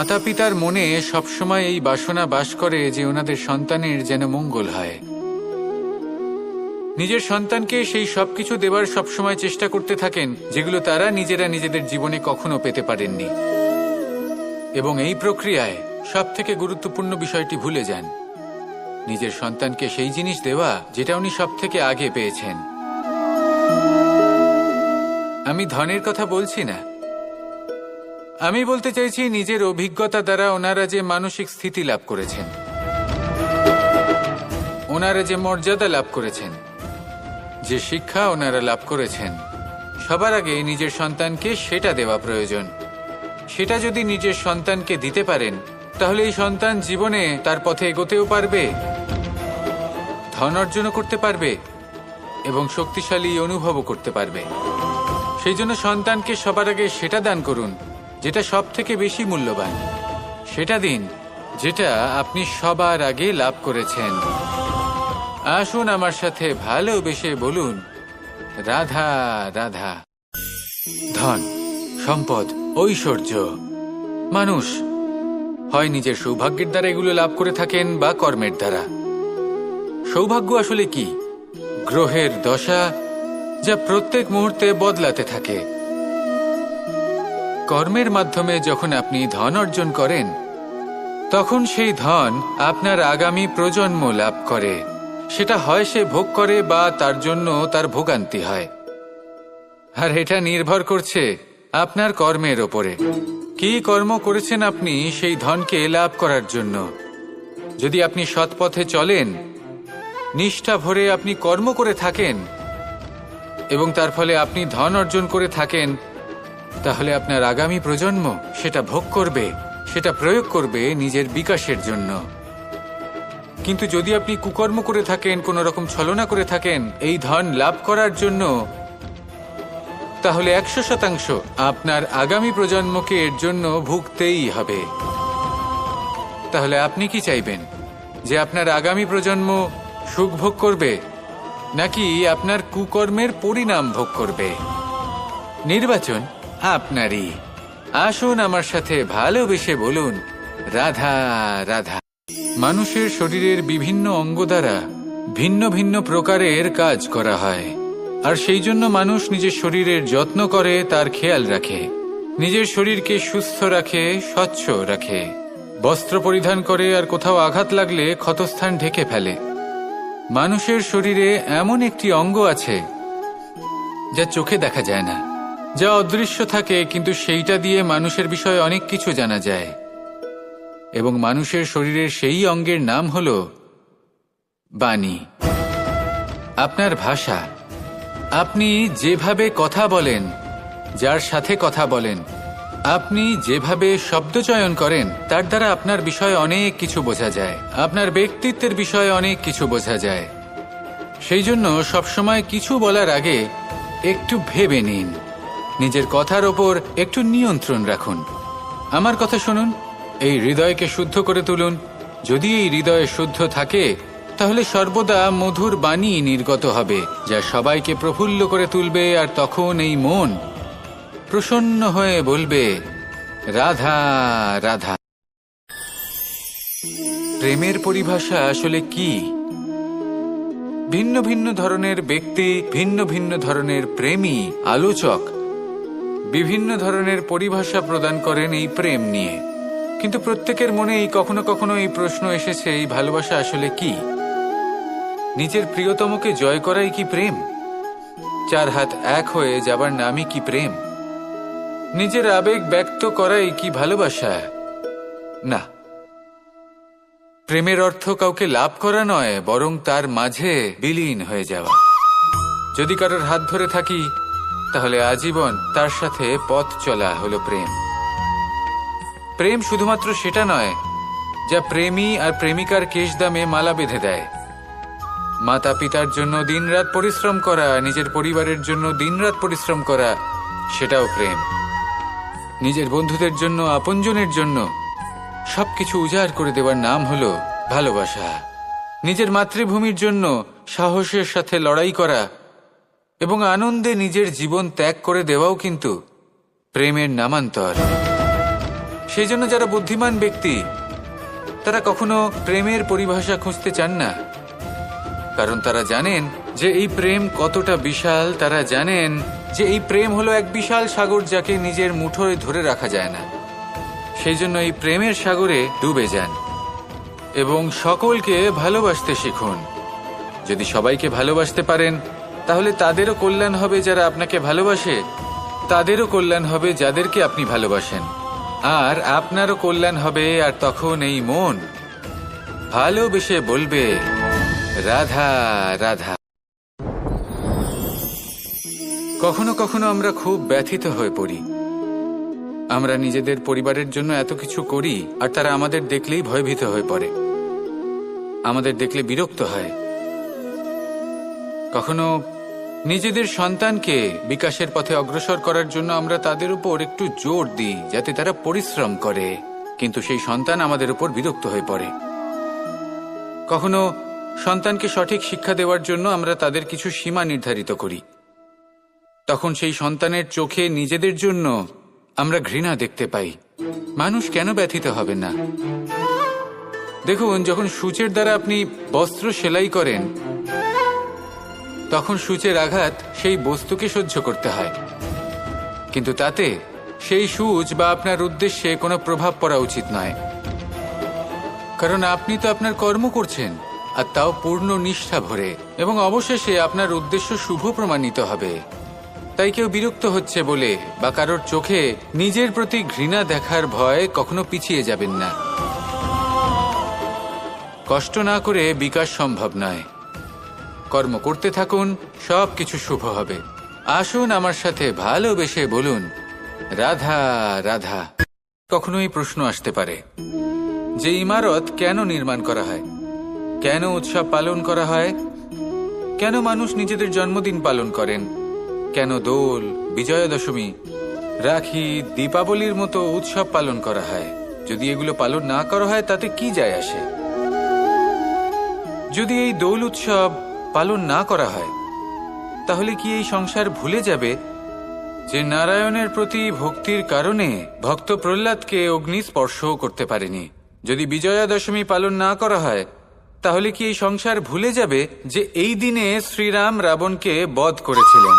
মাতা পিতার মনে সবসময় এই বাসনা বাস করে যে ওনাদের সন্তানের যেন মঙ্গল হয়। নিজের সন্তানকে সেই সবকিছু দেবার সবসময় চেষ্টা করতে থাকেন যেগুলো তারা নিজেরা নিজেদের জীবনে কখনো পেতে পারেননি। এবং এই প্রক্রিয়ায় সবথেকে গুরুত্বপূর্ণ বিষয়টি ভুলে যান, নিজের সন্তানকে সেই জিনিস দেওয়া যেটা উনি সবথেকে আগে পেয়েছেন। আমি ধনের কথা বলছি না, আমি বলতে চাইছি নিজের অভিজ্ঞতা দ্বারা ওনারা যে মানসিক স্থিতি লাভ করেছেন, ওনারা যে মর্যাদা লাভ করেছেন, যে শিক্ষা ওনারা লাভ করেছেন, সবার আগে নিজের সন্তানকে সেটা দেওয়া প্রয়োজন। সেটা যদি নিজের সন্তানকে দিতে পারেন তাহলে এই সন্তান জীবনে তার পথে এগোতেও পারবে, ধন অর্জনও করতে পারবে এবং শক্তিশালী অনুভবও করতে পারবে। সেই জন্য সন্তানকে সবার আগে সেটা দান করুন যেটা সব থেকে বেশি মূল্যবান। সেটা দিন যেটা আপনি সবার আগে লাভ করেছেন। আসুন আমার সাথে ভালোবেসে বলুন, রাধা রাধা। ধন, সম্পদ, ঐশ্বর্য, মানুষ হয় নিজের সৌভাগ্যের দ্বারা এগুলো লাভ করে থাকেন বা কর্মের দ্বারা। সৌভাগ্য আসলে কি? গ্রহের দশা যা প্রত্যেক মুহূর্তে বদলাতে থাকে। কর্মের মাধ্যমে যখন আপনি ধন অর্জন করেন তখন সেই ধন আপনার আগামী প্রজন্ম লাভ করে। সেটা হয় সে ভোগ করে বা তার জন্য তার ভোগান্তি হয়। আর এটা নির্ভর করছে আপনার কর্মের ওপরে। কি কর্ম করেছেন আপনি সেই ধনকে লাভ করার জন্য? যদি আপনি সৎ পথে চলেন, নিষ্ঠা ভরে আপনি কর্ম করে থাকেন এবং তার ফলে আপনি ধন অর্জন করে থাকেন, তাহলে আপনার আগামী প্রজন্ম সেটা ভোগ করবে, সেটা প্রয়োগ করবে নিজের বিকাশের জন্য। কিন্তু যদি আপনি কুকর্ম করে থাকেন, কোনো রকম ছলনা করে থাকেন এই ধন লাভ করার জন্য, তাহলে 100% আপনার আগামী প্রজন্মকে এর জন্য ভুগতেই হবে। তাহলে আপনি কি চাইবেন? যে আপনার আগামী প্রজন্ম সুখ ভোগ করবে নাকি আপনার কুকর্মের পরিণাম ভোগ করবে? নির্বাচন আপনারই। আসুন আমার সাথে ভালোবেসে বলুন, রাধা রাধা। মানুষের শরীরের বিভিন্ন অঙ্গ দ্বারা ভিন্ন ভিন্ন প্রকারের কাজ করা হয়, আর সেই জন্য মানুষ নিজের শরীরের যত্ন করে, তার খেয়াল রাখে, নিজের শরীরকে সুস্থ রাখে, স্বচ্ছ রাখে, বস্ত্র পরিধান করে, আর কোথাও আঘাত লাগলে ক্ষতস্থান ঢেকে ফেলে। মানুষের শরীরে এমন একটি অঙ্গ আছে যা চোখে দেখা যায় না, যা অদৃশ্য থাকে, কিন্তু সেইটা দিয়ে মানুষের বিষয়ে অনেক কিছু জানা যায়। এবং মানুষের শরীরের সেই অঙ্গের নাম হল বাণী, আপনার ভাষা। আপনি যেভাবে কথা বলেন, যার সাথে কথা বলেন, আপনি যেভাবে শব্দ চয়ন করেন, তার দ্বারা আপনার বিষয়ে অনেক কিছু বোঝা যায়, আপনার ব্যক্তিত্বের বিষয়ে অনেক কিছু বোঝা যায়। সেই জন্য সবসময় কিছু বলার আগে একটু ভেবে নিন, নিজের কথার ওপর একটু নিয়ন্ত্রণ রাখুন। আমার কথা শুনুন, এই হৃদয়কে শুদ্ধ করে তুলুন। যদি এই হৃদয় শুদ্ধ থাকে তাহলে সর্বদা মধুর বাণী নির্গত হবে, যা সবাইকে প্রফুল্ল করে তুলবে, আর তখন এই মন প্রসন্ন হয়ে বলবে, রাধা রাধা। প্রেমের পরিভাষা আসলে কি? ভিন্ন ভিন্ন ধরনের ব্যক্তি, ভিন্ন ভিন্ন ধরনের প্রেমী, আলোচক বিভিন্ন ধরনের পরিভাষা প্রদান করেন এই প্রেম নিয়ে। কিন্তু প্রত্যেকের মনেই কখনো কখনো এই প্রশ্ন এসেছে, এই ভালোবাসা আসলে কি? নিজের প্রিয়তমকে জয় করাই কি প্রেম? চার হাত এক হয়ে যাবার নামই কি প্রেম? নিজের আবেগ ব্যক্ত করাই কি ভালোবাসা? না, প্রেমের অর্থ কাউকে লাভ করা নয়, বরং তার মাঝে বিলীন হয়ে যাওয়া। যদি কারোর হাত ধরে থাকি তাহলে আজীবন তার সাথে পথ চলা হলো প্রেম। প্রেম শুধুমাত্র সেটা নয় যা প্রেমী আর প্রেমিকার কেশদামে মালা বেঁধে দেয়। মাতা পিতার জন্য দিনরাত পরিশ্রম করা, নিজের পরিবারের জন্য দিনরাত পরিশ্রম করা, সেটাও প্রেম। নিজের বন্ধুদের জন্য, আপনজনের জন্য সবকিছু উজাড় করে দেওয়ার নাম হলো ভালোবাসা। নিজের মাতৃভূমির জন্য সাহসের সাথে লড়াই করা এবং আনন্দে নিজের জীবন ত্যাগ করে দেওয়াও কিন্তু প্রেমের নামান্তর। সেই জন্য যারা বুদ্ধিমান ব্যক্তি তারা কখনো প্রেমের পরিভাষা খুঁজতে চান না, কারণ তারা জানেন যে এই প্রেম কতটা বিশাল। তারা জানেন যে এই প্রেম হলো এক বিশাল সাগর যাকে নিজের মুঠোয় ধরে রাখা যায় না। সেই জন্য এই প্রেমের সাগরে ডুবে যান এবং সকলকে ভালোবাসতে শিখুন। যদি সবাইকে ভালোবাসতে পারেন তাহলে তাদেরও কল্যাণ হবে যারা আপনাকে ভালোবাসে, তাদেরও কল্যাণ হবে যাদেরকে আপনি ভালোবাসেন, আর আপনারও কল্যাণ হবে। আর তখন এই মন ভালোবেসে বলবে, রাধা রাধা। কখনো কখনো আমরা খুব ব্যথিত হয়ে পড়ি। আমরা নিজেদের পরিবারের জন্য এত কিছু করি আর তারা আমাদের দেখলেই ভয়ভীত হয়ে পড়ে, আমাদের দেখলে বিরক্ত হয়। কখনো নিজেদের সন্তানকে বিকাশের পথে অগ্রসর করার জন্য আমরা তাদের উপর একটু জোর দিই যাতে তারা পরিশ্রম করে, কিন্তু সেই সন্তান আমাদের উপর বিরক্ত হয়ে পড়ে। কখনো সন্তানকে সঠিক শিক্ষা দেওয়ার জন্য আমরা তাদের কিছু সীমা নির্ধারিত করি, তখন সেই সন্তানের চোখে নিজেদের জন্য আমরা ঘৃণা দেখতে পাই। মানুষ কেন ব্যথিত হবে না? দেখুন, যখন সূচের দ্বারা আপনি বস্ত্র সেলাই করেন তখন সূচের আঘাত সেই বস্তুকে সহ্য করতে হয়, কিন্তু তাতে সেই সূচ বা আপনার উদ্দেশ্যে কোনো প্রভাব পড়া উচিত নয়, কারণ আপনি তো আপনার কর্ম করছেন, আর তাও পূর্ণ নিষ্ঠা ভরে, এবং অবশেষে আপনার উদ্দেশ্য শুভ প্রমাণিত হবে। তাই কেউ বিরক্ত হচ্ছে বলে বা কারোর চোখে নিজের প্রতি ঘৃণা দেখার ভয় কখনো পিছিয়ে যাবেন না। কষ্ট না করে বিকাশ সম্ভব নয়। কর্ম করতে থাকুন, সব কিছু শুভ হবে। আসুন আমার সাথে ভালোবেসে বলুন, রাধা রাধা। কখনো এই প্রশ্ন আসতে পারে যে ইমারত কেন নির্মাণ করা হয়, কেন উৎসব পালন করা হয়, কেন মানুষ নিজেদের জন্মদিন পালন করেন, কেন দোল, বিজয়া দশমী, রাখি, দীপাবলির মতো উৎসব পালন করা হয়? যদি এগুলো পালন না করা হয় তাতে কি যায় আসে? যদি এই দোল উৎসব পালন না করা হয় তাহলে কি এই সংসার ভুলে যাবে যে নারায়ণের প্রতি ভক্তির কারণে ভক্ত প্রহ্লাদকে অগ্নি স্পর্শও করতে পারেনি? যদি বিজয়া দশমী পালন না করা হয় তাহলে কি এই সংসার ভুলে যাবে যে এই দিনে শ্রীরাম রাবণকে বধ করেছিলেন?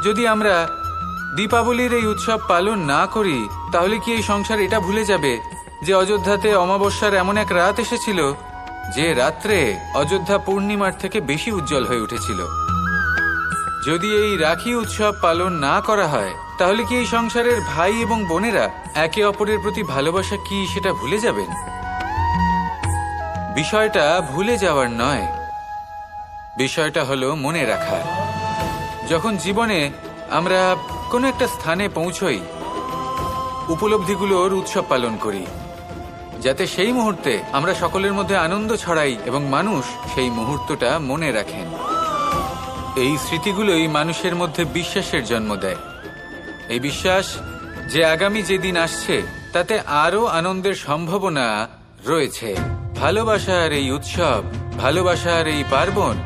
যদি আমরা দীপাবলির এই উৎসব পালন না করি তাহলে কি এই সংসার এটা ভুলে যাবে যে অযোধ্যাতে অমাবস্যার এমন এক রাত এসেছিল যে রাত্রে অযোধ্যা পূর্ণিমার থেকে বেশি উজ্জ্বল হয়ে উঠেছিল? যদি এই রাখি উৎসব পালন না করা হয় তাহলে কি এই সংসারের ভাই এবং বোনেরা একে অপরের প্রতি ভালোবাসা কি সেটা ভুলে যাবেন? বিষয়টা ভুলে যাওয়ার নয়, বিষয়টা হলো মনে রাখার। যখন জীবনে আমরা কোনো একটা স্থানে পৌঁছই, উপলব্ধিগুলোর উৎসব পালন করি, যাতে সেই মুহূর্তে আমরা সকলের মধ্যে আনন্দ ছড়াই এবং মানুষ সেই মুহূর্তটা মনে রাখেন। এই স্মৃতিগুলোই মানুষের মধ্যে বিশ্বাসের জন্ম দেয়। এই বিশ্বাস যে আগামী যেদিন আসছে তাতে আরো আনন্দের সম্ভাবনা রয়েছে। ভালোবাসার এই উৎসব, ভালোবাসার এই পার্বণ,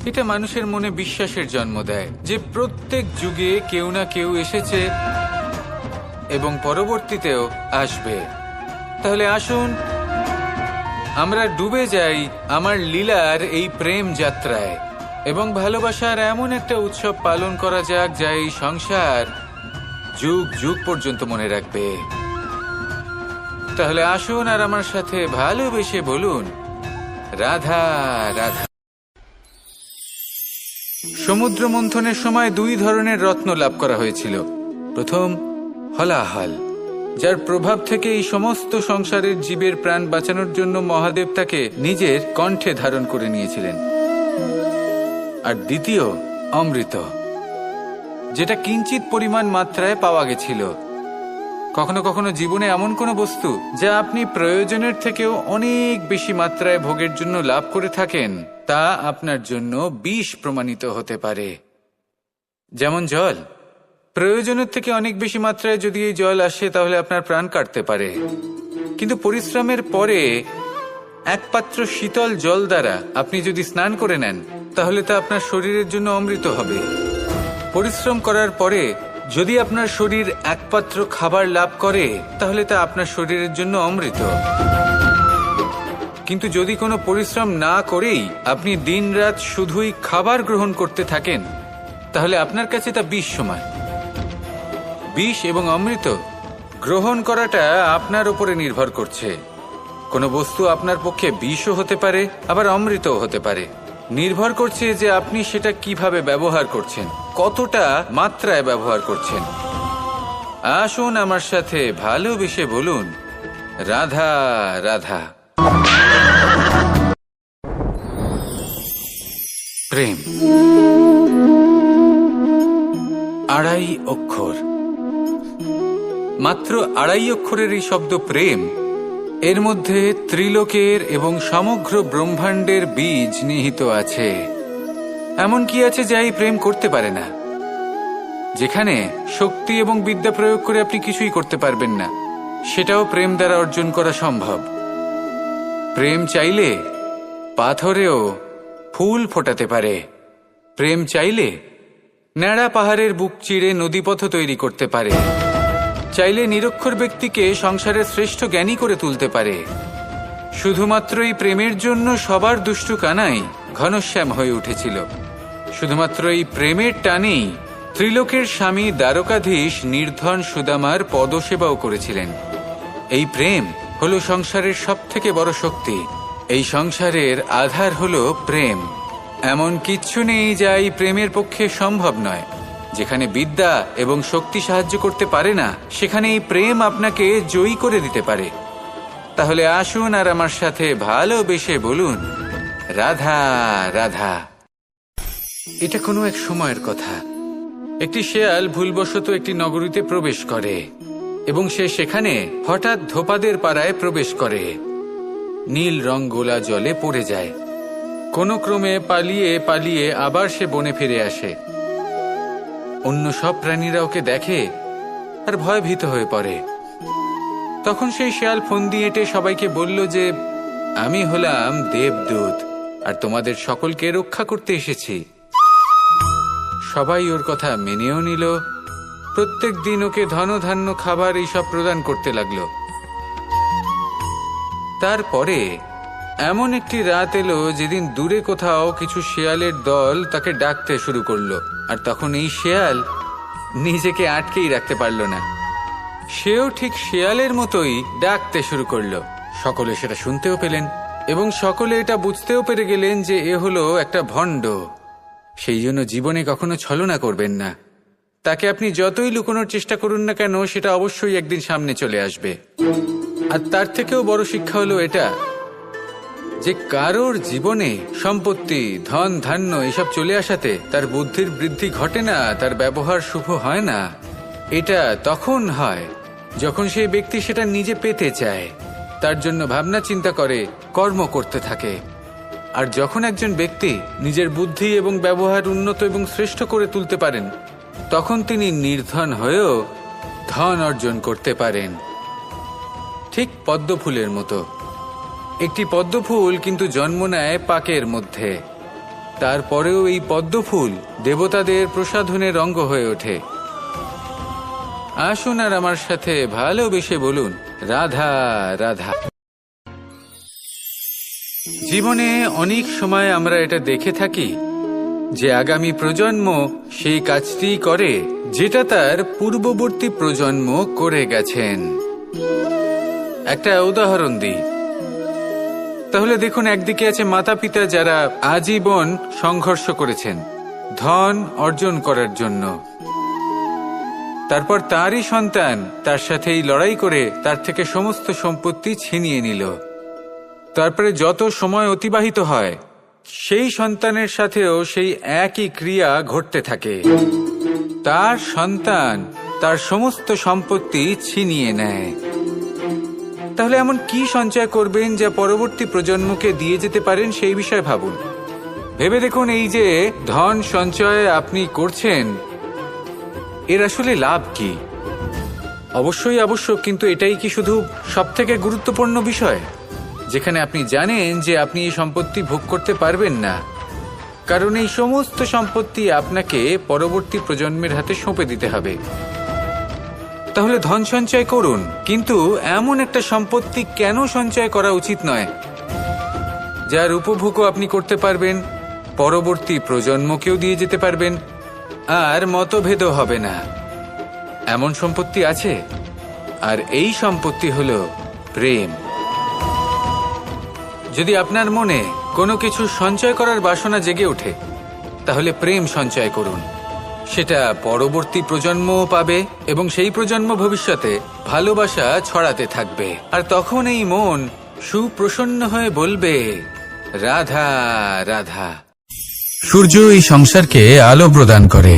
এটা মানুষের মনে বিশ্বাসের জন্ম দেয় যে প্রত্যেক যুগে কেউ না কেউ এসেছে এবং পরবর্তীতেও আসবে। তাহলে আসুন আমরা ডুবে যাই আমার লীলার এই প্রেম যাত্রায় এবং ভালোবাসার এমন একটা উৎসব পালন করা যাক যা এই সংসার যুগ যুগ পর্যন্ত মনে রাখবে। তাহলে আসুন আর আমার সাথে ভালোবেসে বলুন, রাধা রাধা। সমুদ্র মন্থনের সময় দুই ধরনের রত্ন লাভ করা হয়েছিল। প্রথম হলাহল, যার প্রভাব থেকে এই সমস্ত সংসারের জীবের প্রাণ বাঁচানোর জন্য মহাদেব তাকে নিজের কণ্ঠে ধারণ করে নিয়েছিলেন। আর দ্বিতীয় অমৃত, যেটা কিঞ্চিত পরিমাণ মাত্রায় পাওয়া গেছিল। কখনো কখনো জীবনে এমন কোনো বস্তু যা আপনি প্রয়োজনের থেকেও অনেক বেশি মাত্রায় ভোগের জন্য লাভ করে থাকেন, তা আপনার জন্য বিষ প্রমাণিত হতে পারে। যেমন জল, প্রয়োজনের থেকে অনেক বেশি মাত্রায় যদি এই জল আসে তাহলে আপনার প্রাণ কাটতে পারে, কিন্তু পরিশ্রমের পরে এক পাত্র শীতল জল দ্বারা আপনি যদি স্নান করে নেন তাহলে তা আপনার শরীরের জন্য অমৃত হবে। পরিশ্রম করার পরে যদি আপনার শরীর একমাত্র খাবার লাভ করে তাহলে তা আপনার শরীরের জন্য অমৃত। কিন্তু যদি কোনো পরিশ্রম না করেই আপনি দিনরাত শুধুই খাবার গ্রহণ করতে থাকেন তাহলে আপনার কাছে তা বিষ সমান। বিষ এবং অমৃত গ্রহণ করাটা আপনার উপরে নির্ভর করছে। কোনো বস্তু আপনার পক্ষে বিষও হতে পারে, আবার অমৃতও হতে পারে। নির্ভর করছে যে আপনি সেটা কিভাবে ব্যবহার করছেন, কতটা মাত্রায় ব্যবহার করছেন। আসুন আমার সাথে ভালোবেসে বলুন, রাধা রাধা। প্রেম আড়াই অক্ষর, মাত্র আড়াই অক্ষরের এই শব্দ প্রেম, এর মধ্যে ত্রিলোকের এবং সমগ্র ব্রহ্মাণ্ডের বীজ নিহিত আছে। এমন কি আছে যা এই প্রেম করতে পারে না? যেখানে শক্তি এবং বিদ্যা প্রয়োগ করে আপনি কিছুই করতে পারবেন না, সেটাও প্রেম দ্বারা অর্জন করা সম্ভব। প্রেম চাইলে পাথরেও ফুল ফোটাতে পারে। প্রেম চাইলে ন্যাড়া পাহাড়ের বুক চিরে নদীপথ তৈরি করতে পারে। চাইলে নিরক্ষর ব্যক্তিকে সংসারের শ্রেষ্ঠ জ্ঞানী করে তুলতে পারে। শুধুমাত্র এই প্রেমের জন্য সবার দুষ্টু কানাই ঘনশ্যাম হয়ে উঠেছিল। শুধুমাত্র এই প্রেমের টানেই ত্রিলোকের স্বামী দ্বারকাধীশ নির্ধন সুদামার পদসেবাও করেছিলেন। এই প্রেম হলো সংসারের সবথেকে বড় শক্তি। এই সংসারের আধার হলো প্রেম। এমন কিচ্ছু নেই যা এই প্রেমের পক্ষে সম্ভব নয়। যেখানে বিদ্যা এবং শক্তি সাহায্য করতে পারে না, সেখানে এই প্রেম আপনাকে জয়ী করে দিতে পারে। তাহলে আসুন আর আমার সাথে ভালোবেসে বলুন, রাধা রাধা। এটা কোনো এক সময়ের কথা। একটি শেয়াল ভুলবশত একটি নগরীতে প্রবেশ করে এবং সে সেখানে হঠাৎ ধোপাদের পাড়ায় প্রবেশ করে। নীল রং গোলা জলে পড়ে যায়। কোনো ক্রমে পালিয়ে পালিয়ে আবার সে বনে ফিরে আসে। অন্য সব প্রাণীরা ওকে দেখে আর ভয়ভীত হয়ে পড়ে। তখন সেই শেয়াল ফন্দি এঁটে সবাইকে বলল যে, আমি হলাম দেবদূত আর তোমাদের সকলকে রক্ষা করতে এসেছি। সবাই ওর কথা মেনেও নিল। প্রত্যেক দিন ওকে ধনধান্য খাবার এইসব প্রদান করতে লাগলো। তারপরে এমন একটি রাত এলো যেদিন দূরে কোথাও কিছু শেয়ালের দল তাকে ডাকতে শুরু করলো। আর তখন এই শেয়াল নিজেকে আটকেই রাখতে পারল না। সেও ঠিক শেয়ালের মতোই ডাকতে শুরু করলো। সকলে সেটা শুনতেও পেলেন এবং সকলে এটা বুঝতেও পেরে গেলেন যে এ হলো একটা ভণ্ড। সেই জন্য জীবনে কখনো ছলনা করবেন না। তাকে আপনি যতই লুকোনোর চেষ্টা করুন না কেন, সেটা অবশ্যই একদিন সামনে চলে আসবে। আর তার থেকেও বড় শিক্ষা হলো এটা যে কারোর জীবনে সম্পত্তি, ধন ধান্য এসব চলে আসাতে তার বুদ্ধির বৃদ্ধি ঘটে না, তার ব্যবহার শুভ হয় না। এটা তখন হয় যখন সেই ব্যক্তি সেটা নিজে পেতে চায়, তার জন্য ভাবনা চিন্তা করে, কর্ম করতে থাকে। আর যখন একজন ব্যক্তি নিজের বুদ্ধি এবং ব্যবহার উন্নত এবং শ্রেষ্ঠ করে তুলতে পারেন, তখন তিনি নির্ধন হয়েও ধন অর্জন করতে পারেন। ঠিক পদ্মফুলের মতো। একটি পদ্মফুল কিন্তু জন্ম নেয় পাকের মধ্যে। তারপরেও এই পদ্মফুল দেবতাদের প্রসাধনের অঙ্গ হয়ে ওঠে। আসুন আর আমার সাথে ভালোবেসে বলুন, রাধা রাধা। জীবনে অনেক সময় আমরা এটা দেখে থাকি যে আগামী প্রজন্ম সেই কাজটি করে যেটা তার পূর্ববর্তী প্রজন্ম করে গেছেন। একটা উদাহরণ দিই। তাহলে দেখুন, একদিকে আছে মাতা পিতা যারা আজীবন সংঘর্ষ করেছেন ধন অর্জন করার জন্য। তারপর তারই সন্তান তার সাথেই লড়াই করে তার থেকে সমস্ত সম্পত্তি ছিনিয়ে নিল। তারপরে যত সময় অতিবাহিত হয়, সেই সন্তানের সাথেও সেই একই ক্রিয়া ঘটতে থাকে। তার সন্তান তার সমস্ত সম্পত্তি ছিনিয়ে নেয়। তাহলে এমন কি সঞ্চয় করবেন যা পরবর্তী প্রজন্মকে দিয়ে যেতে পারেন, সেই বিষয়ে ভাবুন। ভেবে দেখুন, এই যে ধন সঞ্চয় আপনি করছেন, এর আসলে লাভ কি? অবশ্যই আবশ্যক, কিন্তু এটাই কি শুধু সবথেকে গুরুত্বপূর্ণ বিষয়, যেখানে আপনি জানেন যে আপনি এই সম্পত্তি ভোগ করতে পারবেন না? কারণ এই সমস্ত সম্পত্তি আপনাকে পরবর্তী প্রজন্মের হাতে সঁপে দিতে হবে। তাহলে ধন সঞ্চয় করুন, কিন্তু এমন একটা সম্পত্তি কেন সঞ্চয় করা উচিত নয় যার উপভোগও আপনি করতে পারবেন, পরবর্তী প্রজন্মকেও দিয়ে যেতে পারবেন, আর মতভেদও হবে না। এমন সম্পত্তি আছে, আর এই সম্পত্তি হলো প্রেম। যদি আপনার মনে কোনো কিছু সঞ্চয় করার বাসনা জেগে ওঠে, তাহলে প্রেম সঞ্চয় করুন। সেটা পরবর্তী প্রজন্মও পাবে এবং সেই প্রজন্ম ভবিষ্যতে ভালোবাসা ছড়াতে থাকবে। আর তখন এই মন সুপ্রসন্ন হয়ে বলবে, রাধা রাধা। সূর্য এই সংসারকে আলো প্রদান করে।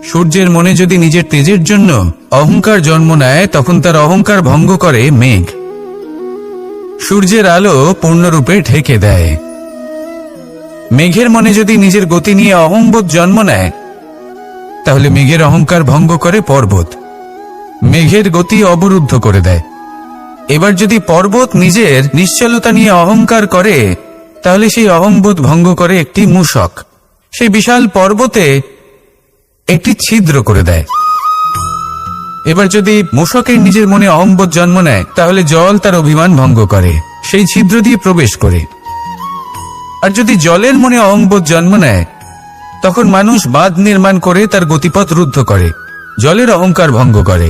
সূর্যের মনে যদি নিজের তেজের জন্য অহংকার জন্ম নেয়, তখন তার অহংকার ভঙ্গ করে মেঘ। সূর্যের আলো পূর্ণরূপে ঢেকে দেয়। মেঘের মনে যদি নিজের গতি নিয়ে অহংবোধ জন্ম নেয়, তাহলে মেঘের অহংকার ভঙ্গ করে পর্বত, মেঘের গতি অবরুদ্ধ করে দেয়। এবার যদি পর্বত নিজের নিশ্চলতা নিয়ে অহংকার করে, তাহলে সেই অহংবোধ ভঙ্গ করে একটি মূষক, সেই বিশাল পর্বতে একটি ছিদ্র করে দেয়। এবার যদি মূষকের নিজের মনে অহংবোধ জন্ম নেয়, তাহলে জল তার অভিমান ভঙ্গ করে, সেই ছিদ্র দিয়ে প্রবেশ করে। আর যদি জলের মনে অহংবোধ জন্ম নেয়, তখন মানুষ বাঁধ নির্মাণ করে তার গতিপথ রুদ্ধ করে, জলের অহংকার ভঙ্গ করে।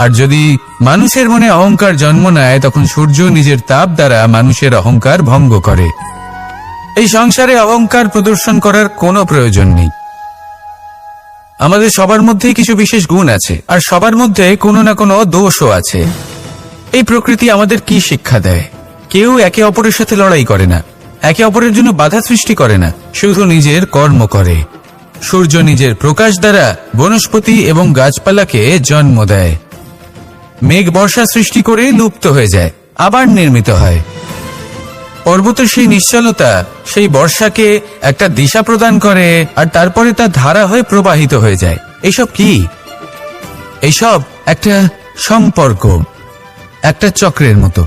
আর যদি মানুষের মনে অহংকার জন্ম নেয়, তখন সূর্য নিজের তাপ দ্বারা মানুষের অহংকার ভঙ্গ করে। এই সংসারে অহংকার প্রদর্শন করার কোনো প্রয়োজন নেই। আমাদের সবার মধ্যেই কিছু বিশেষ গুণ আছে, আর সবার মধ্যে কোনো না কোনো দোষও আছে। এই প্রকৃতি আমাদের কি শিক্ষা দেয়? কেউ একে অপরের সাথে লড়াই করে না, একে অপরের জন্য বাধা সৃষ্টি করে না, শুধু নিজের কর্ম করে। সূর্য নিজের প্রকাশ দ্বারা বনস্পতি এবং গাছপালাকে জন্ম দেয়। মেঘ বর্ষা সৃষ্টি করে লুপ্ত হয়ে যায়, আবার নির্মিত হয়। পর্বতের সেই নিশ্চলতা সেই বর্ষাকে একটা দিশা প্রদান করে, আর তারপরে তা ধারা হয়ে প্রবাহিত হয়ে যায়। এসব কি? এসব একটা সম্পর্ক, একটা চক্রের মতো।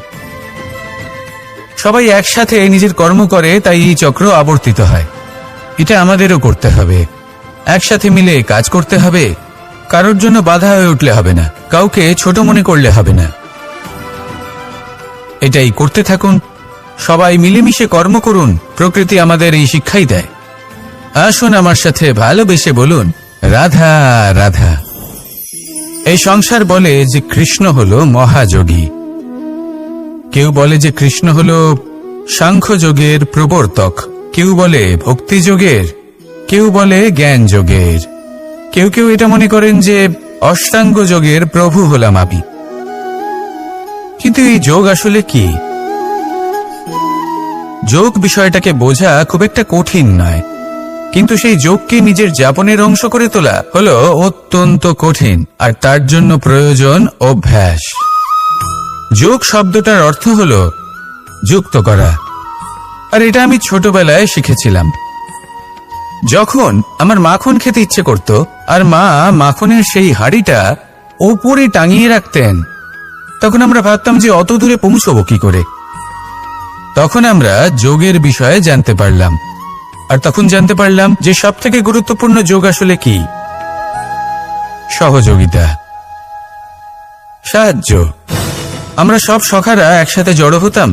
সবাই একসাথে নিজের কর্ম করে, তাই এই চক্র আবর্তিত হয়। এটা আমাদেরও করতে হবে, একসাথে মিলে কাজ করতে হবে। কারোর জন্য বাধা হয়ে উঠলে হবে না, কাউকে ছোট মনে করলে হবে না। এটাই করতে থাকুন, সবাই মিলেমিশে কর্ম করুন। প্রকৃতি আমাদের এই শিক্ষাই দেয়। আসুন আমার সাথে ভালোবেসে বলুন, রাধা রাধা। এই সংসার বলে যে কৃষ্ণ হলো মহাযোগী, কেউ বলে যে কৃষ্ণ হলো সাংখ্য যোগের প্রবর্তক, কেউ বলে ভক্তি যোগের, কেউ বলে জ্ঞান যোগের, কেউ কেউ এটা মনে করেন যে অষ্টাঙ্গ যোগের প্রভু হলাম আমি। কিন্তু এই যোগ আসলে কি? যোগ বিষয়টাকে বোঝা খুব একটা কঠিন নয়, কিন্তু সেই যোগকে নিজের যাপনের অংশ করে তোলা হলো অত্যন্ত কঠিন, আর তার জন্য প্রয়োজন অভ্যাস। যোগ শব্দটার অর্থ হলো যুক্ত করা, আর এটা আমি ছোটবেলায় শিখেছিলাম। যখন আমার মাখন খেতে ইচ্ছে করত, আর মা মাখনের সেই হাঁড়িটা ওপরে টাঙিয়ে রাখতেন, তখন আমরা ভাবতাম যে অত দূরে পৌঁছবো কি করে। তখন আমরা যোগের বিষয়ে জানতে পারলাম, আর তখন জানতে পারলাম যে সবথেকে গুরুত্বপূর্ণ যোগ আসলে কি? সহযোগিতা, সাহায্য। আমরা সব সখারা একসাথে জড়ো হতাম,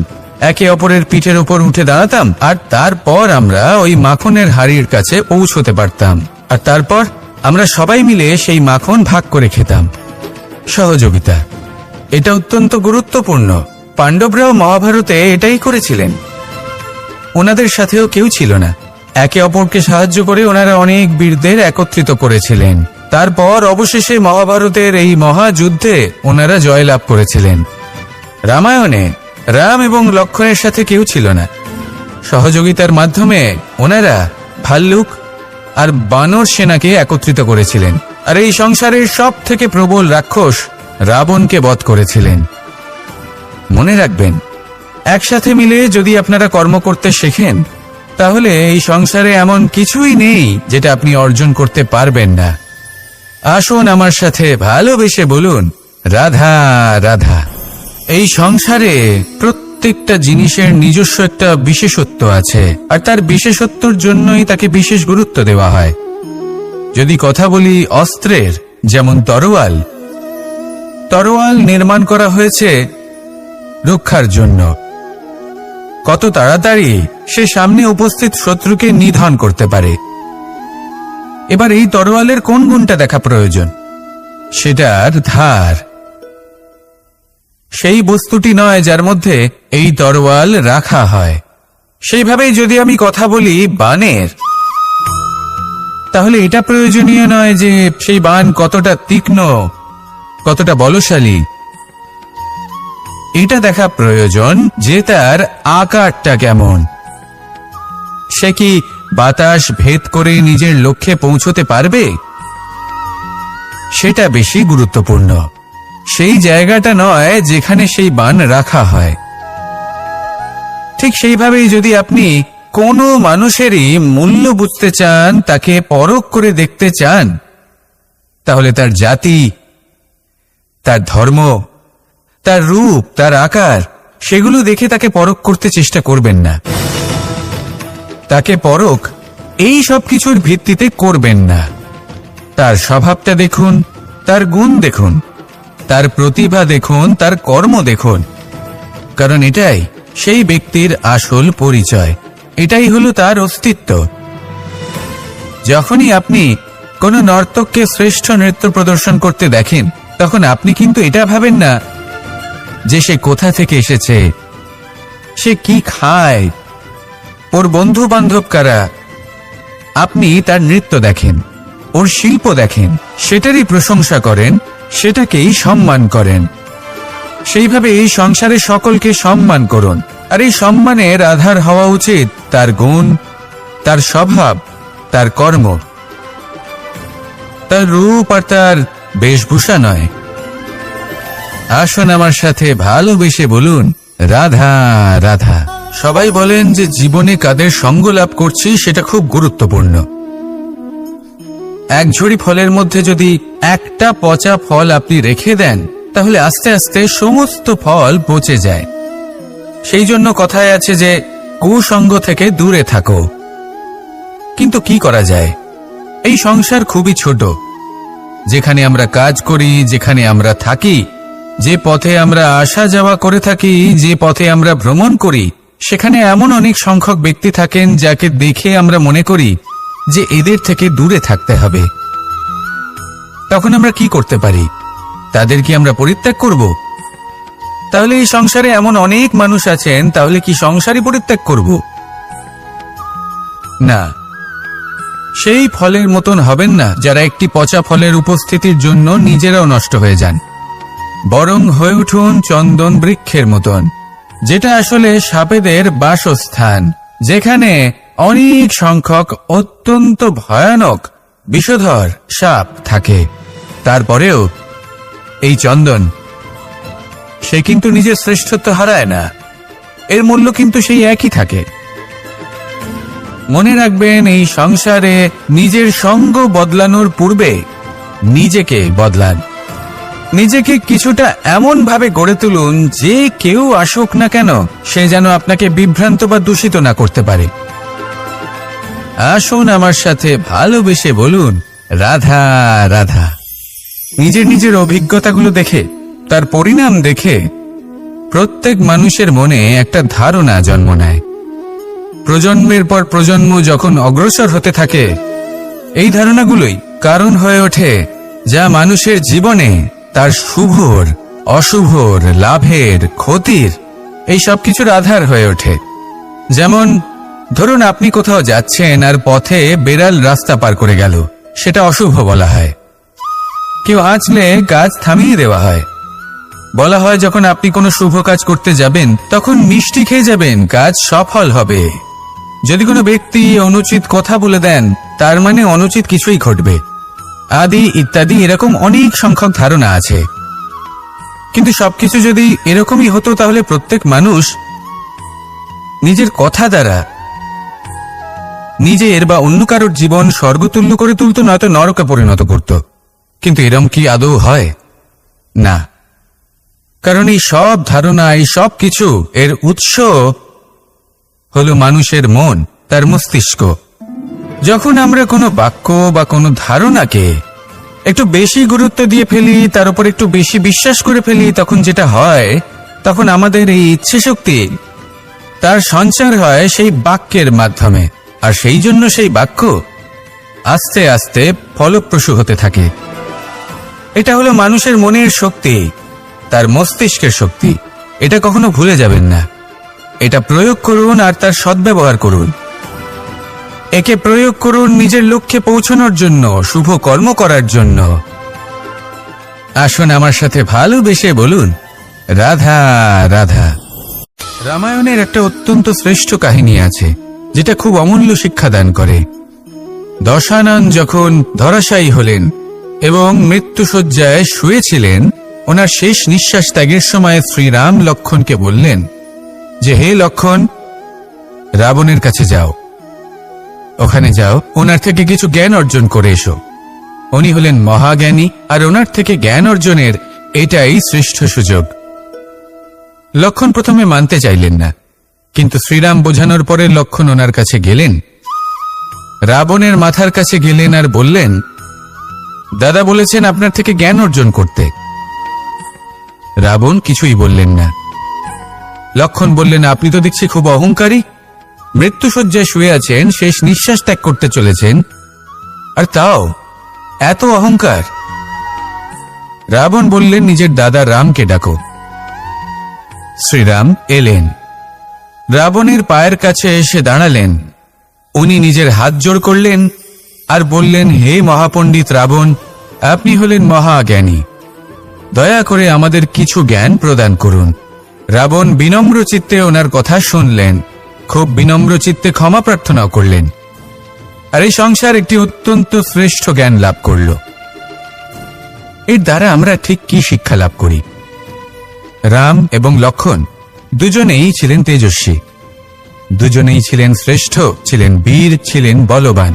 একে অপরের পিঠের উপর উঠে দাঁড়াতাম, আর তারপর আমরা ওই মাখনের হাড়ির কাছে পৌঁছতে পারতাম, আর তারপর আমরা সবাই মিলে সেই মাখন ভাগ করে খেতাম। সহযোগিতা, এটা অত্যন্ত গুরুত্বপূর্ণ। পাণ্ডবরাও মহাভারতে এটাই করেছিলেন। ওনাদের সাথেও কেউ ছিল না, একে অপরকে সাহায্য করে ওনারা অনেক বীরদের একত্রিত করেছিলেন। তারপর অবশেষে মহাভারতের এই মহাযুদ্ধে ওনারা জয়লাভ করেছিলেন। রামায়ণে রাম এবং লক্ষ্মণের সাথে কেউ ছিল না। সহযোগিতার মাধ্যমে ওনারা ভাল্লুক আর বানর সেনাকে একত্রিত করেছিলেন, আর এই সংসারের সব থেকে প্রবল রাক্ষস রাবণকে বধ করেছিলেন। মনে রাখবেন, একসাথে মিলে যদি আপনারা কর্ম করতে শেখেন, তাহলে এই সংসারে এমন কিছুই নেই যেটা আপনি অর্জন করতে পারবেন না। আসুন আমার সাথে ভালোবেসে বলুন, রাধা রাধা। এই সংসারে প্রত্যেক প্রত্যেকটা জিনিসের নিজস্ব একটা বিশেষত্ব আছে, আর তার বিশেষত্বর জন্যই তাকে বিশেষ গুরুত্ব দেওয়া হয়। যদি কথা বলি অস্ত্রের, যেমন তরোয়াল, তরোয়াল নির্মাণ করা হয়েছে রক্ষার জন্য। কত তাড়াতাড়ি সে সামনে উপস্থিত শত্রুকে নিধন করতে পারে। এবার এই তরোয়ালের কোন গুণটা দেখা প্রয়োজন? সেটার ধার। সেই বস্তুটি নয় যার মধ্যে এই তরোয়াল রাখা হয়। সেইভাবেই যদি আমি কথা বলি বাণের, তাহলে এটা প্রয়োজনীয় নয় যে সেই বাণ কতটা তীক্ষ্ণ, কতটা বলশালী। এটা দেখা প্রয়োজন যে তার আকারটা কেমন। সে কি বাতাস ভেদ করে নিজের লক্ষ্যে পৌঁছতে পারবে? সেটা বেশি গুরুত্বপূর্ণ। সেই জায়গাটা নয় যেখানে সেই বাণ রাখা হয়। ঠিক সেইভাবেই যদি আপনি কোনো মানুষেরই মূল্য বুঝতে চান, তাকে পরখ করে দেখতে চান, তাহলে তার জাতি, তার ধর্ম, তার রূপ, তার আকার, সেগুলো দেখে তাকে পরখ করতে চেষ্টা করবেন না। তাকে পরখ এই সব কিছুর ভিত্তিতে করবেন না। তার স্বভাবটা দেখুন, তার গুণ দেখুন, তার প্রতিভা দেখুন, তার কর্ম দেখুন। কারণ এটাই সেই ব্যক্তির আসল পরিচয়, এটাই হলো তার অস্তিত্ব। যখনই আপনি কোনো নর্তককে শ্রেষ্ঠ নৃত্য প্রদর্শন করতে দেখেন, তখন আপনি কিন্তু এটা ভাবেন না যে সে কোথা থেকে এসেছে, সে কি খায়, ওর বন্ধু বান্ধব কারা। আপনি তার নৃত্য দেখেন, ওর শিল্প দেখেন, সেটারই প্রশংসা করেন, সেটাকেই সম্মান করেন। সেইভাবে এই সংসারে সকলকে সম্মান করুন। আর এই সম্মানের আধার হওয়া উচিত তার গুণ, তার স্বভাব, তার কর্ম, তার রূপ আর তার বেশভূষা নয়। আসুন আমার সাথে ভালোবেসে বলুন, রাধা রাধা। সবাই বলেন যে জীবনে কাদের সঙ্গ লাভ করছি সেটা খুব গুরুত্বপূর্ণ। এক ঝুড়ি ফলের মধ্যে যদি একটা পচা ফল আপনি রেখে দেন, তাহলে আস্তে আস্তে সমস্ত ফল পচে যায়। সেই জন্য কথায় আছে যে কুসঙ্গ থেকে দূরে থাকো। কিন্তু কি করা যায়? এই সংসার খুবই ছোট। যেখানে আমরা কাজ করি, যেখানে আমরা থাকি, যে পথে আমরা আসা যাওয়া করে থাকি, যে পথে আমরা ভ্রমণ করি, সেখানে এমন অনেক সংখ্যক ব্যক্তি থাকেন যাকে দেখে আমরা মনে করি যে এদের থেকে দূরে থাকতে হবে। তখন আমরা কি করতে পারি? তাদের কি আমরা পরিত্যাগ করব? তাহলে এই সংসারে এমন অনেক মানুষ আছেন, তাহলে কি সংসারই পরিত্যাগ করব? না, সেই ফলের মতন হবেন না যারা একটি পচা ফলের উপস্থিতির জন্য নিজেরাও নষ্ট হয়ে যান। বরং হয়ে উঠুন চন্দন বৃক্ষের মতন, যেটা আসলে সাপেদের বাসস্থান, যেখানে অনেক সংখ্যক অত্যন্ত ভয়ানক বিষধর সাপ থাকে। তারপরেও এই চন্দন, সে কিন্তু নিজের শ্রেষ্ঠত্ব হারায় না। এর মূল্য কিন্তু সেই একই থাকে। মনে রাখবেন, এই সংসারে নিজের সঙ্গ বদলানোর পূর্বে নিজেকে বদলান। নিজেকে কিছুটা এমন ভাবে গড়ে তুলুন যে কেউ আসুক না কেন সে যেন আপনাকে বিভ্রান্ত বা দূষিত না করতে পারে। আসুন আমার সাথে ভালোবেসে বলুন, রাধা রাধা। নিজের নিজের অভিজ্ঞতাগুলো দেখে, তার পরিণাম দেখে প্রত্যেক মানুষের মনে একটা ধারণা জন্ম নেয়। প্রজন্মের পর প্রজন্ম যখন অগ্রসর হতে থাকে, এই ধারণাগুলোই কারণ হয়ে ওঠে যা মানুষের জীবনে তার শুভর, অশুভর, লাভের, ক্ষতির, এই সব কিছুর আধার হয়ে ওঠে। যেমন ধরুন, আপনি কোথাও যাচ্ছেন আর পথে বেড়াল রাস্তা পার করে গেল, সেটা অশুভ বলা হয়। কেউ আঁচলে কাজ থামিয়ে দেওয়া হয়। বলা হয় যখন আপনি কোনো শুভ কাজ করতে যাবেন তখন মিষ্টি খেয়ে যাবেন, কাজ সফল হবে। যদি কোনো ব্যক্তি অনুচিত কথা বলে দেন, তার মানে অনুচিত কিছুই ঘটবে, আদি ইত্যাদি। এরকম অনেক সংখ্যক ধারণা আছে। কিন্তু সবকিছু যদি এরকমই হতো, তাহলে প্রত্যেক মানুষ নিজের কথা দ্বারা নিজের বা অন্য কারোর জীবন স্বর্গতুল্য করে তুলত, নয়তো নরকে পরিণত করত। কিন্তু এরম কি আদৌ হয়? না। কারণ এই সব ধারণা, এই সব কিছু এর উৎস হলো মানুষের মন, তার মস্তিষ্ক। যখন আমরা কোনো বাক্য বা কোনো ধারণাকে একটু বেশি গুরুত্ব দিয়ে ফেলি, তার উপর একটু বেশি বিশ্বাস করে ফেলি, তখন যেটা হয়, তখন আমাদের এই ইচ্ছে শক্তি তার সঞ্চার হয় সেই বাক্যের মাধ্যমে। আর সেই জন্য সেই বাক্য আস্তে আস্তে ফলপ্রসূ হতে থাকে। এটা হলো মানুষের মনের শক্তি, তার মস্তিষ্কের শক্তি। এটা কখনো ভুলে যাবেন না। এটা প্রয়োগ করুন আর তার সদ্ব্যবহার করুন। একে প্রয়োগ করুন নিজের লক্ষ্যে পৌঁছানোর জন্য, শুভ কর্ম করার জন্য। আসুন আমার সাথে ভালোবেসে বলুন, রাধা রাধা। রামায়ণের একটা অত্যন্ত শ্রেষ্ঠ কাহিনী আছে, যেটা খুব অমূল্য শিক্ষাদান করে। দশানন যখন ধরাশায়ী হলেন এবং মৃত্যুশয্যায় শুয়েছিলেন, ওনার শেষ নিঃশ্বাস ত্যাগের সময় শ্রীরাম লক্ষ্মণকে বললেন যে, হে লক্ষ্মণ, রাবণের কাছে যাও, ওখানে যাও, ওনার থেকে কিছু জ্ঞান অর্জন করে এসো। উনি হলেন মহাজ্ঞানী, আর ওনার থেকে জ্ঞান অর্জনের এটাই শ্রেষ্ঠ সুযোগ। লক্ষ্মণ প্রথমে মানতে চাইলেন না, কিন্তু শ্রীরাম বোঝানোর পরে লক্ষ্মণ ওনার কাছে গেলেন, রাবণের মাথার কাছে গেলেন আর বললেন, দাদা বলেছেন আপনার থেকে জ্ঞান অর্জন করতে। রাবণ কিছুই বললেন না। লক্ষ্মণ বললেন, আপনি তো দেখছি খুব অহংকারী, মৃত্যুশয্যায় শুয়ে আছেন, শেষ নিঃশ্বাস ত্যাগ করতে চলেছেন, আর তাও এত অহংকার। রাবণ বললেন, নিজের দাদা রামকে ডাকো। শ্রীরাম এলেন, রাবণের পায়ের কাছে এসে দাঁড়ালেন। উনি নিজের হাত জোড় করলেন আর বললেন, হে মহাপণ্ডিত রাবণ, আপনি হলেন মহাজ্ঞানী, দয়া করে আমাদের কিছু জ্ঞান প্রদান করুন। রাবণ বিনম্র চিত্তে ওনার কথা শুনলেন, খুব বিনম্র চিত্তে ক্ষমা প্রার্থনাও করলেন, আর এই সংসার একটি অত্যন্ত শ্রেষ্ঠ জ্ঞান লাভ করল। এর দ্বারা আমরা ঠিক কি শিক্ষা লাভ করি? রাম এবং লক্ষ্মণ দুজনেই ছিলেন তেজস্বী, দুজনেই ছিলেন শ্রেষ্ঠ, ছিলেন বীর, ছিলেন বলবান।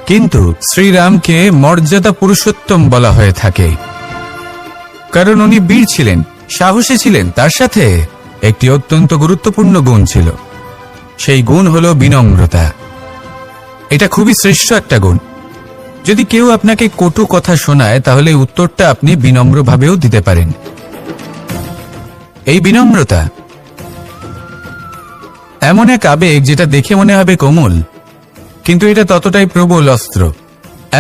কিন্তু শ্রীরামকে মর্যাদা পুরুষোত্তম বলা হয়ে থাকে, কারণ উনি বীর ছিলেন, সাহসী ছিলেন। তার সাথে একটি অত্যন্ত গুরুত্বপূর্ণ গুণ ছিল, সেই গুণ হলো বিনম্রতা। এটা খুবই শ্রেষ্ঠ একটা গুণ। যদি কেউ আপনাকে কটু কথা শোনায়, তাহলে উত্তরটা আপনি বিনম্রভাবেও দিতে পারেন। এই বিনম্রতা এমন এক আবেগ যেটা দেখে মনে হবে কোমল, কিন্তু এটা ততটাই প্রবল অস্ত্র।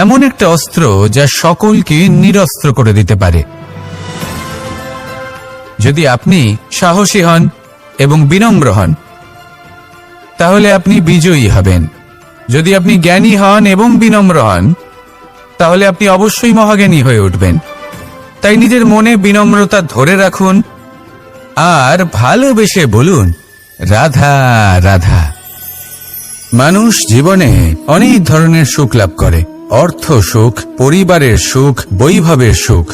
এমন একটা অস্ত্র যা সকলকে নিরস্ত্র করে দিতে পারে। যদি আপনি সাহসী হন এবং বিনম্র হন, তাহলে আপনি বিজয়ী হবেন। যদি আপনি জ্ঞানী হন এবং বিনম্র হন, তাহলে আপনি অবশ্যই মহাজ্ঞানী হয়ে উঠবেন। তাই নিজের মনে বিনম্রতা ধরে রাখুন আর ভালোবেসে বলুন, রাধা রাধা। মানুষ জীবনে অনেক ধরনের সুখ লাভ করে, অর্থ সুখ, পরিবারের সুখ, বৈভবের সুখ।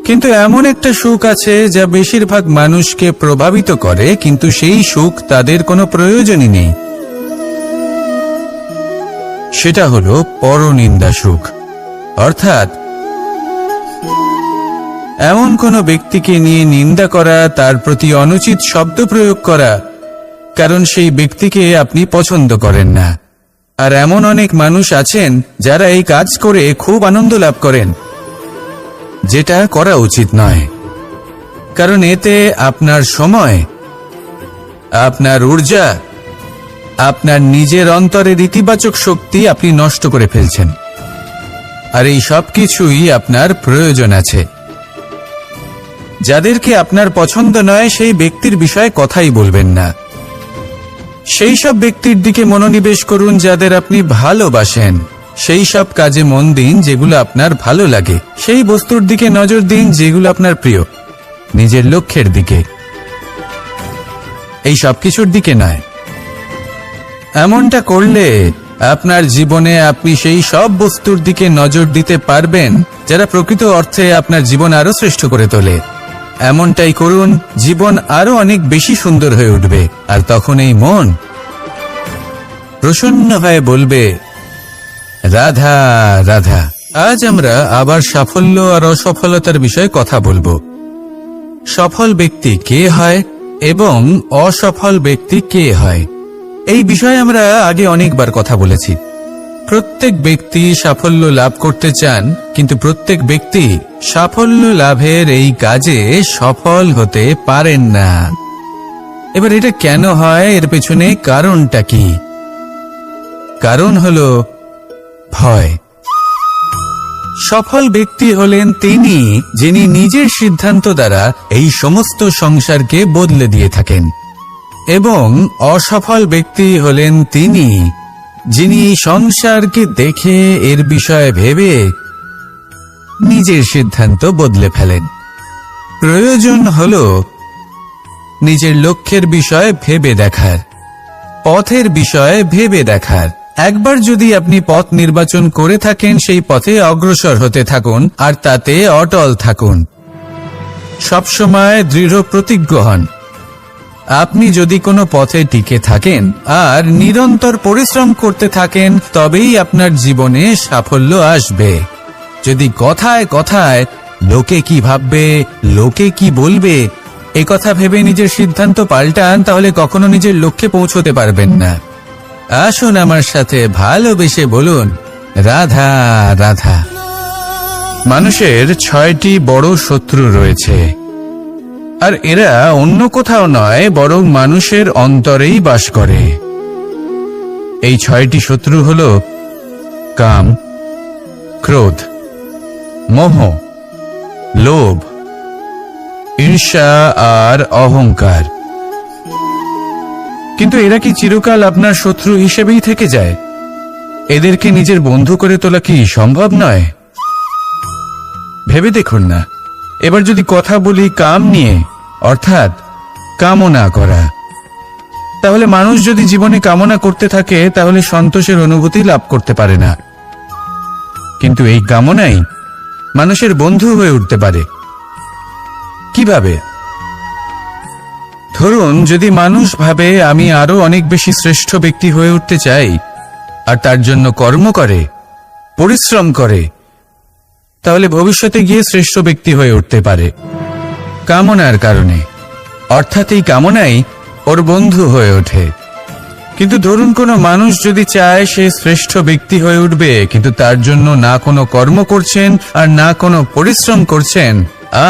কিন্তু এমন একটা সুখ আছে যা বেশিরভাগ মানুষকে প্রভাবিত করে, কিন্তু সেই সুখ তাদের কোনো প্রয়োজনই নেই। সেটা হলো পরনিন্দা সুখ। অর্থাৎ এমন কোনো ব্যক্তিকে নিয়ে নিন্দা করা, তার প্রতি অনুচিত শব্দ প্রয়োগ করা, কারণ সেই ব্যক্তিকে আপনি পছন্দ করেন না। আর এমন অনেক মানুষ আছেন যারা এই কাজ করে খুব আনন্দ লাভ করেন, যেটা করা উচিত নয়। কারণ এতে আপনার সময়, আপনার ঊর্জা, আপনার নিজের অন্তরের ইতিবাচক শক্তি আপনি নষ্ট করে ফেলছেন। আর এই সব কিছুই আপনার প্রয়োজন আছে। যাদেরকে আপনার পছন্দ নয়, সেই ব্যক্তির বিষয়ে কথাই বলবেন না। সেই সব ব্যক্তির দিকে মনোনিবেশ করুন যাদের আপনি ভালোবাসেন। সেই সব কাজে মন দিন যেগুলো আপনার ভালো লাগে। সেই বস্তুর দিকে নজর দিন যেগুলো আপনার প্রিয়, নিজের লক্ষ্যের দিকে, এই সব কিছুর দিকে নয়। এমনটা করলে আপনার জীবনে আপনি সেই সব বস্তুর দিকে নজর দিতে পারবেন যারা প্রকৃত অর্থে আপনার জীবন আরো শ্রেষ্ঠ করে তোলে। এমনটাই করুন, জীবন আরো অনেক বেশি সুন্দর হয়ে উঠবে। আর তখন এই মন প্রসন্ন হয়ে বলবে, রাধা রাধা। আজ আমরা আবার সাফল্য আর অসফলতার বিষয়ে কথা বলবো। সফল ব্যক্তি কে হয় এবং অসফল ব্যক্তি কে হয়। এই বিষয়ে আমরা আগে অনেকবার কথা বলেছি। প্রত্যেক ব্যক্তি সাফল্য লাভ করতে চান, কিন্তু প্রত্যেক ব্যক্তি সাফল্য লাভের এই কাজে সফল হতে পারেন না। এবার এটা কেন হয়, এর পেছনে কারণটা কি? কারণ হলো ভয়। সফল ব্যক্তি হলেন তিনি যিনি নিজের সিদ্ধান্ত দ্বারা এই সমস্ত সংসারকে বদলে দিয়ে থাকেন, এবং অসফল ব্যক্তি হলেন তিনি যিনি সংসারকে দেখে এর বিষয়ে ভেবে নিজের সিদ্ধান্ত বদলে ফেলেন। প্রয়োজন হলো নিজের লক্ষ্যের বিষয়ে ভেবে দেখার, পথের বিষয়ে ভেবে দেখার। একবার যদি আপনি পথ নির্বাচন করে থাকেন, সেই পথে অগ্রসর হতে থাকুন আর তাতে অটল থাকুন। সবসময় দৃঢ় প্রতিজ্ঞ হন। আপনি যদি কোনো পথে টিকে থাকেন আর নিরন্তর পরিশ্রম করতে থাকেন, তবেই আপনার জীবনে সাফল্য আসবে। যদি কথায় কথায় লোকে কি ভাববে, লোকে কি বলবে, এ কথা ভেবে নিজের সিদ্ধান্ত পাল্টান, তাহলে কখনো নিজের লক্ষ্যে পৌঁছতে পারবেন না। আসুন আমার সাথে ভালোবেসে বলুন, রাধা রাধা। মানুষের 6টি বড় শত্রু রয়েছে, আর এরা অন্য কোথাও নয়, বরং মানুষের অন্তরেই বাস করে। এই 6টি শত্রু হল কাম, ক্রোধ, মোহ, লোভ, ঈর্ষা আর অহংকার। কিন্তু এরা কি চিরকাল আপনার শত্রু হিসেবেই থেকে যায়? এদেরকে নিজের বন্ধু করে তোলা কি সম্ভব নয়? ভেবে দেখুন না। এবার যদি কথা বলি কাম নিয়ে, অর্থাৎ কামনা করা, তাহলে মানুষ যদি জীবনে কামনা করতে থাকে, তাহলে সন্তোষের অনুভূতি লাভ করতে পারে না। কিন্তু এই কামনাই মানুষের বন্ধু হয়ে উঠতে পারে। কিভাবে? ধরুন, যদি মানুষ ভাবে আমি আরো অনেক বেশি শ্রেষ্ঠ ব্যক্তি হয়ে উঠতে চাই, আর তার জন্য কর্ম করে, পরিশ্রম করে, তাহলে ভবিষ্যতে গিয়ে শ্রেষ্ঠ ব্যক্তি হয়ে উঠতে পারে কামনার কারণে। অর্থাৎ এই কামনাই ওর বন্ধু হয়ে ওঠে। কিন্তু ধরুন, কোনো মানুষ যদি চায় সে শ্রেষ্ঠ ব্যক্তি হয়ে উঠবে, কিন্তু তার জন্য না কোনো কর্ম করছেন আর না কোনো পরিশ্রম করছেন,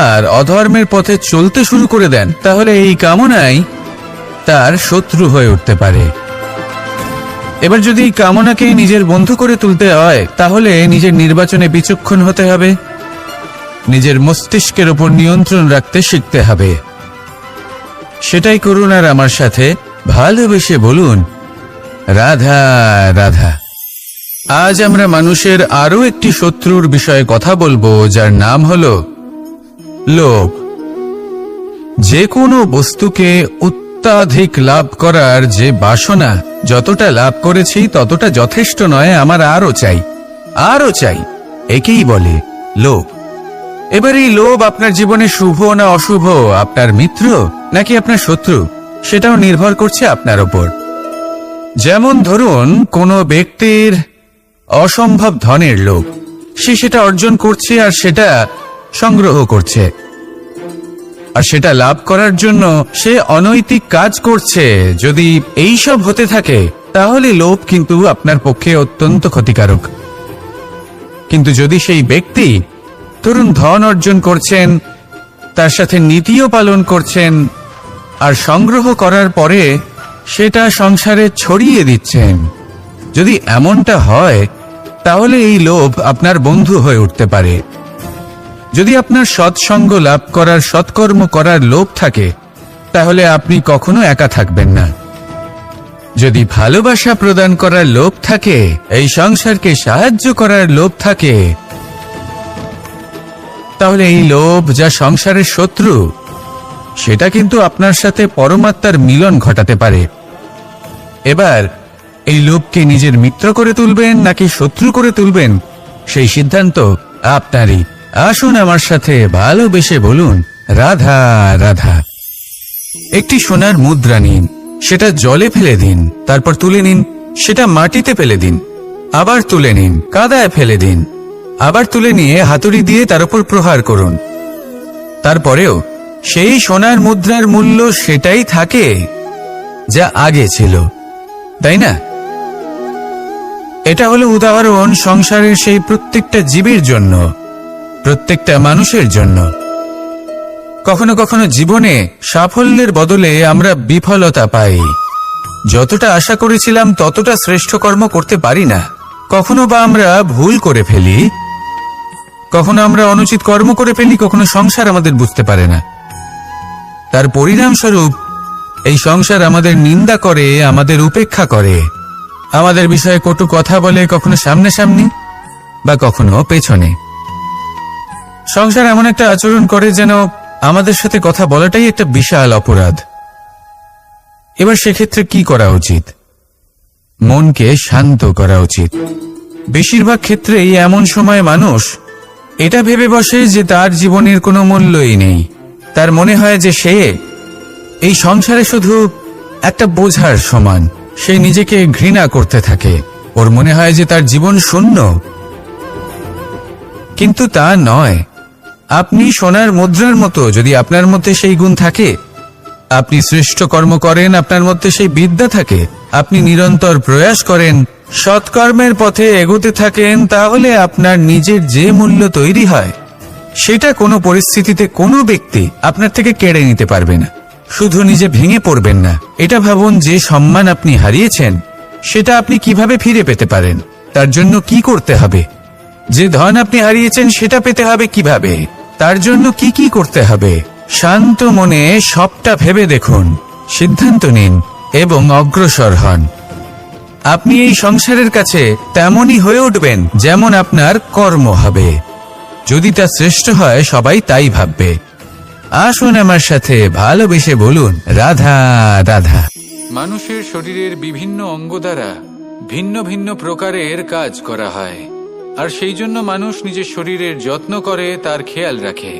আর অধর্মের পথে চলতে শুরু করে দেন, তাহলে এই কামনাই তার শত্রু হয়ে উঠতে পারে। এবার যদি এই কামনাকে নিজের বন্ধু করে তুলতে হয়, তাহলে নিজের নির্বাচনে বিচক্ষণ হতে হবে, নিজের মস্তিষ্কের উপর নিয়ন্ত্রণ রাখতে শিখতে হবে। সেটাই করুন আর আমার সাথে ভালোবেসে বলুন, রাধা রাধা। আজ আমরা মানুষের আরো একটি শত্রুর বিষয়ে কথা বলবো, যার নাম হলো লোভ। যে কোনো বস্তুকে অত্যাধিক লাভ করার যে বাসনা, যতটা লাভ করেছি ততটা যথেষ্ট নয়, আমার আরো চাই, আরো চাই, একেই বলে লোভ। এবার এই লোভ আপনার জীবনে শুভ না অশুভ, আপনার মিত্র নাকি আপনার শত্রু, সেটাও নির্ভর করছে আপনার ওপর। যেমন ধরুন, কোনো ব্যক্তির অসম্ভব ধনের লোভ, সে সেটা অর্জন করছে আর সেটা সংগ্রহ করছে, আর সেটা লাভ করার জন্য সে অনৈতিক কাজ করছে। যদি এই সব হতে থাকে, তাহলে লোভ কিন্তু আপনার পক্ষে অত্যন্ত ক্ষতিকারক। কিন্তু যদি সেই ব্যক্তি ধরুন ধন অর্জন করছেন, তার সাথে নীতিও পালন করছেন, আর সংগ্রহ করার পরে সেটা সংসারে ছড়িয়ে দিচ্ছেন, যদি এমনটা হয়, তাহলে এই লোভ আপনার বন্ধু হয়ে উঠতে পারে। যদি আপনার সৎসঙ্গ লাভ করার, সৎকর্ম করার লোভ থাকে, তাহলে আপনি কখনো একা থাকবেন না। যদি ভালোবাসা প্রদান করার লোভ থাকে, এই সংসারকে সাহায্য করার লোভ থাকে, তাহলে এই লোভ যা সংসারের শত্রু, সেটা কিন্তু আপনার সাথে পরমাত্মার মিলন ঘটাতে পারে। এবার এই লোভকে নিজের মিত্র করে তুলবেন নাকি শত্রু করে তুলবেন, সেই সিদ্ধান্ত আপনারই। আসুন আমার সাথে ভালোবেসে বলুন, রাধা রাধা। একটি সোনার মুদ্রা নিন, সেটা জলে ফেলে দিন, তারপর তুলে নিন, সেটা মাটিতে ফেলে দিন, আবার তুলে নিন, কাদায় ফেলে দিন, আবার তুলে নিয়ে হাতুড়ি দিয়ে তার উপর প্রহার করুন। তারপরেও সেই সোনার মুদ্রার মূল্য সেটাই থাকে যা আগে ছিল, তাই না? এটা হলো উদাহরণ সংসারের সেই প্রত্যেকটা জীবের জন্য, প্রত্যেকটা মানুষের জন্য। কখনো কখনো জীবনে সাফল্যের বদলে আমরা বিফলতা পাই। যতটা আশা করেছিলাম ততটা শ্রেষ্ঠ কর্ম করতে পারি না। কখনো বা আমরা ভুল করে ফেলি, কখনো আমরা অনুচিত কর্ম করে ফেলি, কখনো সংসার আমাদের বুঝতে পারে না। তার পরিণামস্বরূপ এই সংসার আমাদের নিন্দা করে, আমাদের উপেক্ষা করে, আমাদের বিষয়ে কটু কথা বলে, কখনো সামনাসামনি বা কখনো পেছনে। সংসার এমন একটা আচরণ করে যেন আমাদের সাথে কথা বলাটাই একটা বিশাল অপরাধ। এবার সেক্ষেত্রে কি করা উচিত? মনকে শান্ত করা উচিত। বেশিরভাগ ক্ষেত্রেই এমন সময় মানুষ এটা ভেবে বসে যে তার জীবনের কোনো মূল্যই নেই। তার মনে হয় যে সে এই সংসারে শুধু একটা বোঝার সমান। সে নিজেকে ঘৃণা করতে থাকে। ওর মনে হয় যে তার জীবন শূন্য। কিন্তু তা নয়। আপনি সোনার মুদ্রার মতো। যদি আপনার মধ্যে সেই গুণ থাকে, আপনি শ্রেষ্ঠ কর্ম করেন, আপনার মধ্যে সেই বিদ্যা থাকে, আপনি নিরন্তর প্রয়াস করেন, সৎকর্মের পথে এগোতে থাকেন, তাহলে আপনার নিজের যে মূল্য তৈরি হয় সেটা কোনো পরিস্থিতিতে কোনো ব্যক্তি আপনার থেকে কেড়ে নিতে পারবে না। শুধু নিজে ভেঙে পড়বেন না। এটা ভাবুন, যে সম্মান আপনি হারিয়েছেন সেটা আপনি কিভাবে ফিরে পেতে পারেন, তার জন্য কি করতে হবে। যে ধন আপনি হারিয়েছেন সেটা পেতে হবে কিভাবে, তার জন্য কি কি করতে হবে। শান্ত মনে সবটা ভেবে দেখুন, সিদ্ধান্ত নিন এবং অগ্রসর হন। আপনি এই সংসারের কাছে তেমনই হয়ে উঠবেন যেমন আপনার কর্ম হবে। যদি তা শ্রেষ্ঠ হয়, সবাই তাই ভাববে। আসুন আমার সাথে ভালোবেসে বলুন, রাধা রাধা। মানুষের শরীরের বিভিন্ন অঙ্গ দ্বারা ভিন্ন ভিন্ন প্রকারের কাজ করা হয়, আর সেই জন্য মানুষ নিজের শরীরের যত্ন করে, তার খেয়াল রাখে,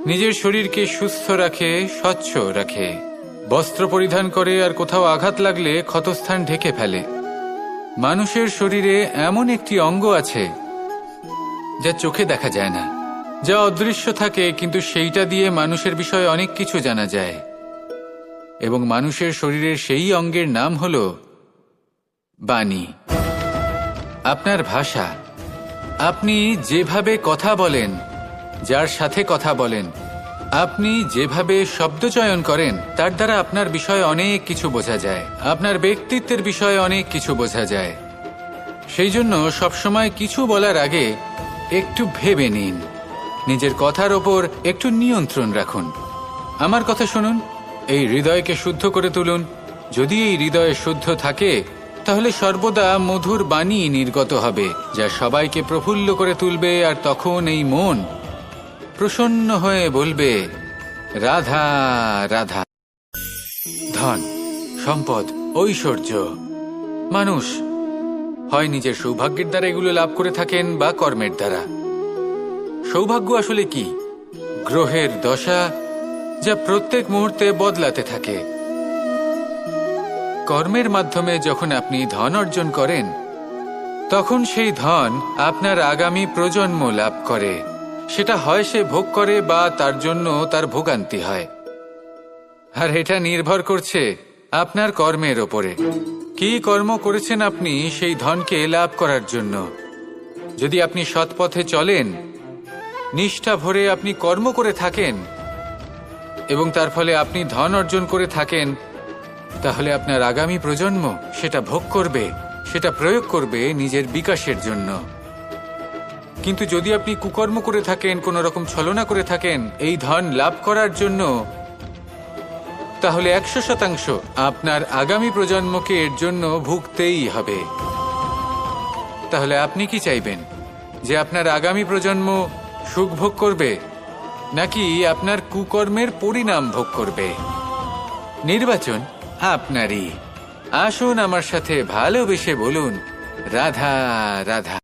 নিজের শরীরকে সুস্থ রাখে, স্বচ্ছ রাখে, বস্ত্র পরিধান করে, আর কোথাও আঘাত লাগলে ক্ষতস্থান ঢেকে ফেলে। মানুষের শরীরে এমন একটি অঙ্গ আছে যা চোখে দেখা যায় না, যা অদৃশ্য থাকে, কিন্তু সেইটা দিয়ে মানুষের বিষয়ে অনেক কিছু জানা যায়। এবং মানুষের শরীরের সেই অঙ্গের নাম হল বাণী, আপনার ভাষা। আপনি যেভাবে কথা বলেন, যার সাথে কথা বলেন, আপনি যেভাবে শব্দচয়ন করেন, তার দ্বারা আপনার বিষয়ে অনেক কিছু বোঝা যায়, আপনার ব্যক্তিত্বের বিষয়ে অনেক কিছু বোঝা যায়। সেই জন্য সবসময় কিছু বলার আগে একটু ভেবে নিন, নিজের কথার ওপর একটু নিয়ন্ত্রণ রাখুন। আমার কথা শুনুন, এই হৃদয়কে শুদ্ধ করে তুলুন। যদি এই হৃদয় শুদ্ধ থাকে, তাহলে সর্বদা মধুর বাণী নির্গত হবে, যা সবাইকে প্রফুল্ল করে তুলবে, আর তখন এই মন প্রসন্ন হয়ে বলবে, রাধা রাধা। ধন, সম্পদ, ঐশ্বর্য, মানুষ হয় নিজের সৌভাগ্যের দ্বারা এগুলো লাভ করে থাকেন বা কর্মের দ্বারা। সৌভাগ্য আসলে কি? গ্রহের দশা, যা প্রত্যেক মুহূর্তে বদলাতে থাকে। কর্মের মাধ্যমে যখন আপনি ধন অর্জন করেন, তখন সেই ধন আপনার আগামী প্রজন্ম লাভ করে। সেটা হয় সে ভোগ করে বা তার জন্য তার ভোগান্তি হয়। আর এটা নির্ভর করছে আপনার কর্মের ওপরে। কি কর্ম করেছেন আপনি সেই ধনকে লাভ করার জন্য। যদি আপনি সৎ পথে চলেন, নিষ্ঠা ভরে আপনি কর্ম করে থাকেন এবং তার ফলে আপনি ধন অর্জন করে থাকেন, তাহলে আপনার আগামী প্রজন্ম সেটা ভোগ করবে, সেটা প্রয়োগ করবে নিজের বিকাশের জন্য। কিন্তু যদি আপনি কুকর্ম করে থাকেন, কোনো রকম ছলনা করে থাকেন এই ধন লাভ করার জন্য, তাহলে 100% আপনার আগামী প্রজন্মকে এর জন্য ভুগতেই হবে। তাহলে আপনি কি চাইবেন? যে আপনার আগামী প্রজন্ম সুখ ভোগ করবে, নাকি আপনার কুকর্মের পরিণাম ভোগ করবে? নির্বাচন আপনারই। আসুন আমার সাথে ভালোবেসে বলুন, রাধা রাধা।